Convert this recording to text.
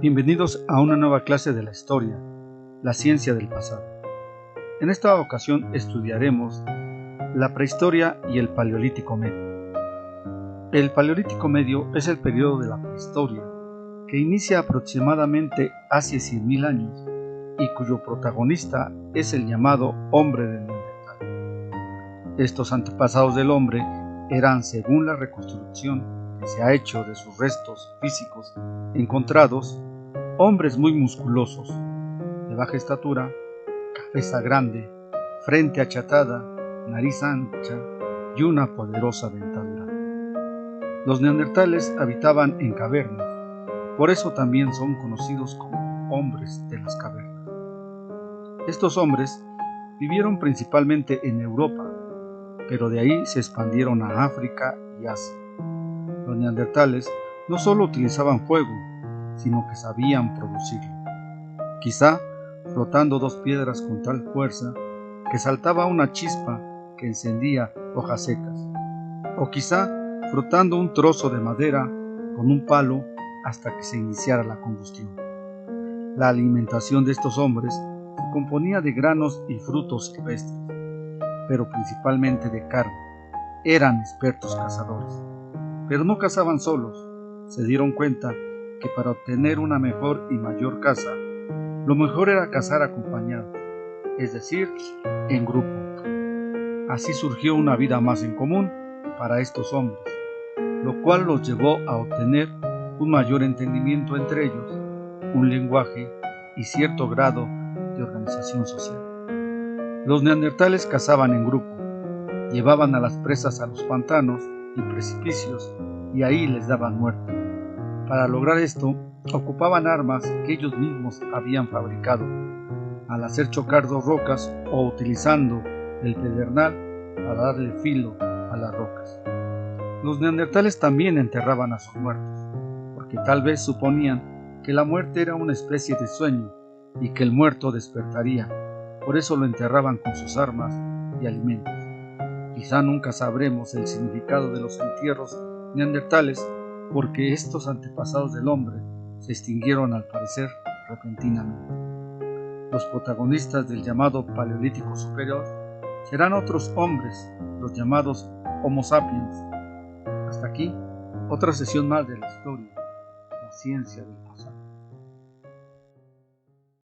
Bienvenidos a una nueva clase de la historia, la ciencia del pasado. En esta ocasión estudiaremos la prehistoria y el Paleolítico Medio. El Paleolítico Medio es el periodo de la prehistoria que inicia aproximadamente hace 100.000 años y cuyo protagonista es el llamado hombre de Neandertal. Estos antepasados del hombre eran, según la reconstrucción que se ha hecho de sus restos físicos encontrados, hombres muy musculosos, de baja estatura, cabeza grande, frente achatada, nariz ancha y una poderosa dentadura. Los neandertales habitaban en cavernas, por eso también son conocidos como hombres de las cavernas. Estos hombres vivieron principalmente en Europa, pero de ahí se expandieron a África y Asia. Los neandertales no solo utilizaban fuego, sino que sabían producirlo. Quizá frotando dos piedras con tal fuerza que saltaba una chispa que encendía hojas secas, o quizá frotando un trozo de madera con un palo hasta que se iniciara la combustión. La alimentación de estos hombres se componía de granos y frutos silvestres, pero principalmente de carne. Eran expertos cazadores, pero no cazaban solos. Se dieron cuenta que para obtener una mejor y mayor caza, lo mejor era cazar acompañados, es decir, en grupo. Así surgió una vida más en común para estos hombres, lo cual los llevó a obtener un mayor entendimiento entre ellos, un lenguaje y cierto grado de organización social. Los neandertales cazaban en grupo, llevaban a las presas a los pantanos y precipicios y ahí les daban muerte. Para lograr esto, ocupaban armas que ellos mismos habían fabricado, al hacer chocar dos rocas o utilizando el pedernal para darle filo a las rocas. Los neandertales también enterraban a sus muertos, porque tal vez suponían que la muerte era una especie de sueño y que el muerto despertaría, por eso lo enterraban con sus armas y alimentos. Quizá nunca sabremos el significado de los entierros neandertales, porque estos antepasados del hombre se extinguieron al parecer repentinamente. Los protagonistas del llamado Paleolítico Superior serán otros hombres, los llamados Homo sapiens. Hasta aquí, otra sesión más de la historia, la ciencia del pasado.